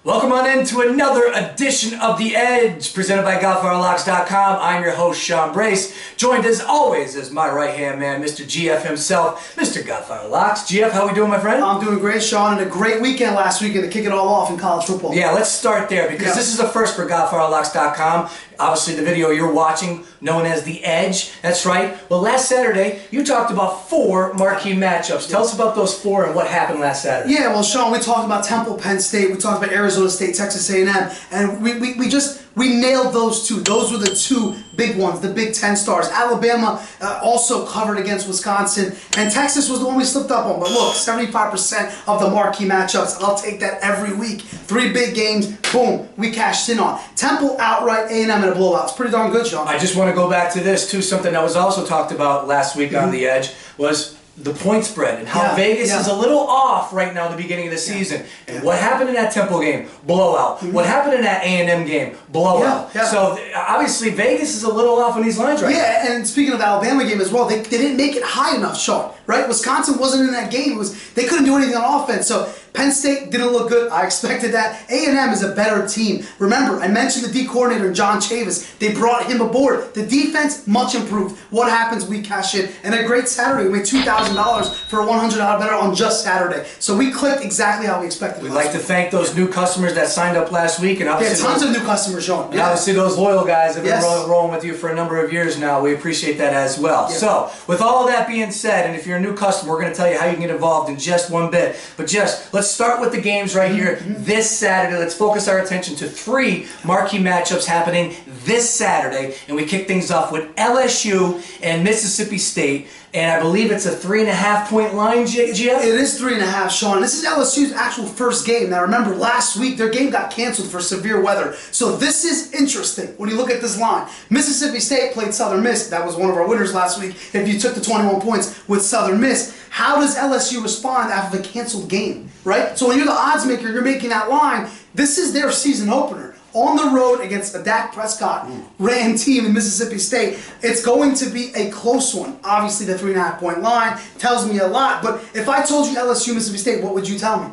Welcome on into another edition of The Edge, presented by GodfatherLocks.com. I'm your host, Sean Brace, joined as always as my right-hand man, Mr. GF himself, Mr. Godfather Locks. GF, how we doing, my friend? I'm doing great, Sean, and a great weekend last weekend to kick it all off in college football. Yeah, let's start there, because this is a first for GodfatherLocks.com. Obviously, the video you're watching, known as The Edge, that's right. Well, last Saturday, you talked about 4 marquee matchups. Tell us about those 4 and what happened last Saturday. Yeah, well, Sean, we talked about Temple, Penn State, we talked about Arizona State, Texas A&M, and we nailed those 2. Those were the 2 big ones, the Big Ten stars. Alabama also covered against Wisconsin, and Texas was the one we slipped up on. But look, 75% of the marquee matchups, I'll take that every week. 3 big games, boom, we cashed in on. Temple outright, A&M in a blowout. It's pretty darn good, Sean. I just want to go back to this, too. Something that was also talked about last week on The Edge was the point spread and how Vegas is a little off right now at the beginning of the season. And what happened in that Temple game? Blowout. What happened in that A&M game? Blowout. So obviously Vegas is a little off on these lines right now. Yeah, and speaking of the Alabama game as well, they didn't make it high enough, Sean, right? Wisconsin wasn't in that game. They couldn't do anything on offense. So Penn State didn't look good. I expected that. A&M is a better team. Remember, I mentioned the D coordinator, John Chavis. They brought him aboard. The defense, much improved. What happens? We cash in. And a great Saturday. We made $2,000 for a $100 better on just Saturday. So we clicked exactly how we expected. We'd like to thank those new customers that signed up last week. And obviously tons of new customers, Sean. And obviously those loyal guys have been rolling with you for a number of years now. We appreciate that as well. So, with all of that being said, and if you're a new customer, we're going to tell you how you can get involved in just one bit. But just, let's start with the games right here this Saturday. Let's focus our attention to 3 marquee matchups happening this Saturday, and we kick things off with LSU and Mississippi State, and I believe it's a 3.5-point line, GF? It is 3.5, Sean. This is LSU's actual first game. Now remember, last week their game got canceled for severe weather, so this is interesting when you look at this line. Mississippi State played Southern Miss. That was one of our winners last week. If you took the 21 points with Southern Miss, how does LSU respond after the canceled game, right? So when you're the odds maker, you're making that line. This is their season opener. On the road against the Dak Prescott ran team in Mississippi State. It's going to be a close one. Obviously, the 3.5-point line tells me a lot, but if I told you LSU, Mississippi State, what would you tell me?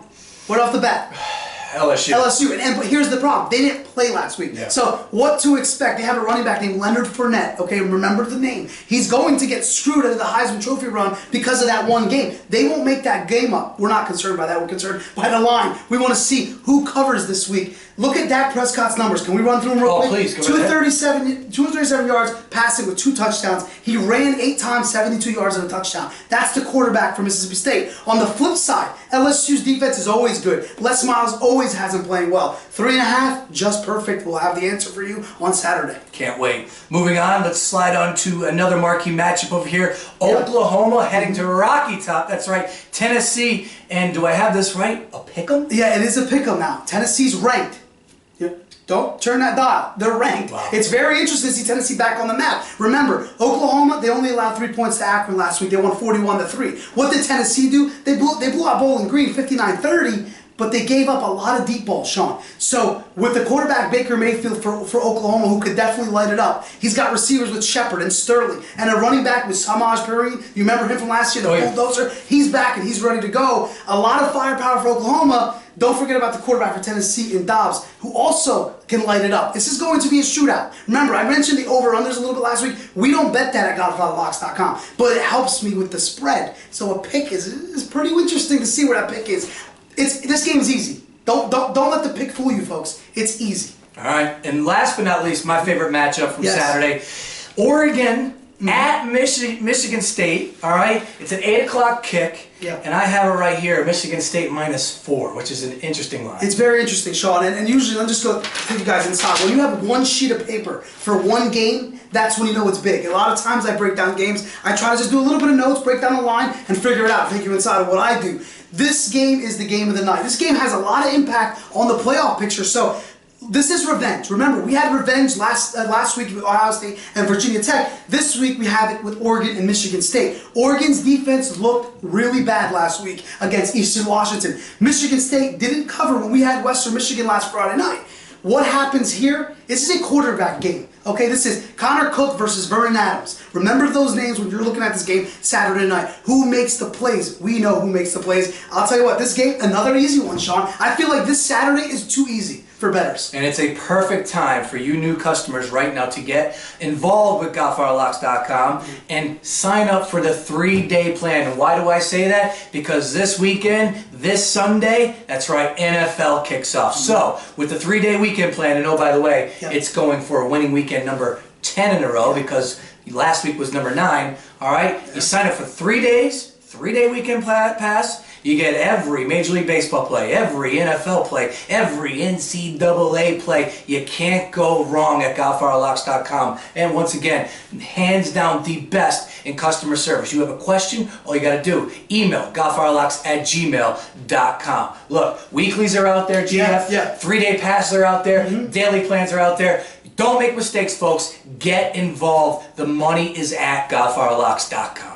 Right off the bat. LSU. But here's the problem. They didn't play last week. So what to expect? They have a running back named Leonard Fournette. Okay, remember the name. He's going to get screwed out of the Heisman Trophy run because of that one game. They won't make that game up. We're not concerned by that. We're concerned by the line. We want to see who covers this week. Look at Dak Prescott's numbers. Can we run through them real quick? Please, 237 yards passing with 2 touchdowns. He ran 8 times, 72 yards and a touchdown. That's the quarterback for Mississippi State. On the flip side, LSU's defense is always good. Les Miles always has him playing well. 3.5, just perfect. We'll have the answer for you on Saturday. Can't wait. Moving on, let's slide on to another marquee matchup over here. Oklahoma heading to Rocky Top. That's right, Tennessee. And do I have this right? A pick'em? Yeah, it is a pick'em now. Tennessee's ranked. Don't turn that dial. They're ranked. It's very interesting to see Tennessee back on the map. Remember, Oklahoma, they only allowed 3 points to Akron last week. They won 41-3. What did Tennessee do? They blew out Bowling Green 59-30, but they gave up a lot of deep balls, Sean. So with the quarterback Baker Mayfield for Oklahoma, who could definitely light it up, he's got receivers with Shepard and Sterling, and a running back with Samaj Perine. You remember him from last year, the bulldozer? He's back and he's ready to go. A lot of firepower for Oklahoma. Don't forget about the quarterback for Tennessee in Dobbs, who also can light it up. This is going to be a shootout. Remember, I mentioned the over-unders a little bit last week. We don't bet that at GodfatherLocks.com, but it helps me with the spread. So a pick is pretty interesting to see where that pick is. This game is easy. Don't let the pick fool you, folks. It's easy. All right, and last but not least, my favorite matchup from Saturday, Oregon at Michigan State. All right, it's an 8 o'clock kick. And I have it right here, Michigan State -4, which is an interesting line. It's very interesting, Sean. And usually, I'm just going to take you guys inside. When you have one sheet of paper for one game, that's when you know it's big. A lot of times I break down games. I try to just do a little bit of notes, break down the line, and figure it out. Take you inside of what I do. This game is the game of the night. This game has a lot of impact on the playoff picture. So this is revenge. Remember, we had revenge last week with Ohio State and Virginia Tech. This week we have it with Oregon and Michigan State. Oregon's defense looked really bad last week against Eastern Washington. Michigan State didn't cover when we had Western Michigan last Friday night. What happens here? This is a quarterback game. Okay, this is Connor Cook versus Vernon Adams. Remember those names when you're looking at this game Saturday night. Who makes the plays? We know who makes the plays. I'll tell you what, this game, another easy one, Sean. I feel like this Saturday is too easy for bettors. And it's a perfect time for you new customers right now to get involved with GolfRLocks.com and sign up for the 3-day plan. And why do I say that? Because this weekend, this Sunday, that's right, NFL kicks off. So, with the 3-day weekend plan, and oh, by the way, it's going for a winning weekend number 10 in a row because last week was number 9, all right? You sign up for 3 days, 3-day weekend pass. You get every Major League Baseball play, every NFL play, every NCAA play. You can't go wrong at GolfRLocks.com. And once again, hands down the best in customer service. You have a question, all you got to do, email golfrlocks@gmail.com. Look, weeklies are out there, GF. 3-day passes are out there. Daily plans are out there. Don't make mistakes, folks. Get involved. The money is at GolfRLocks.com.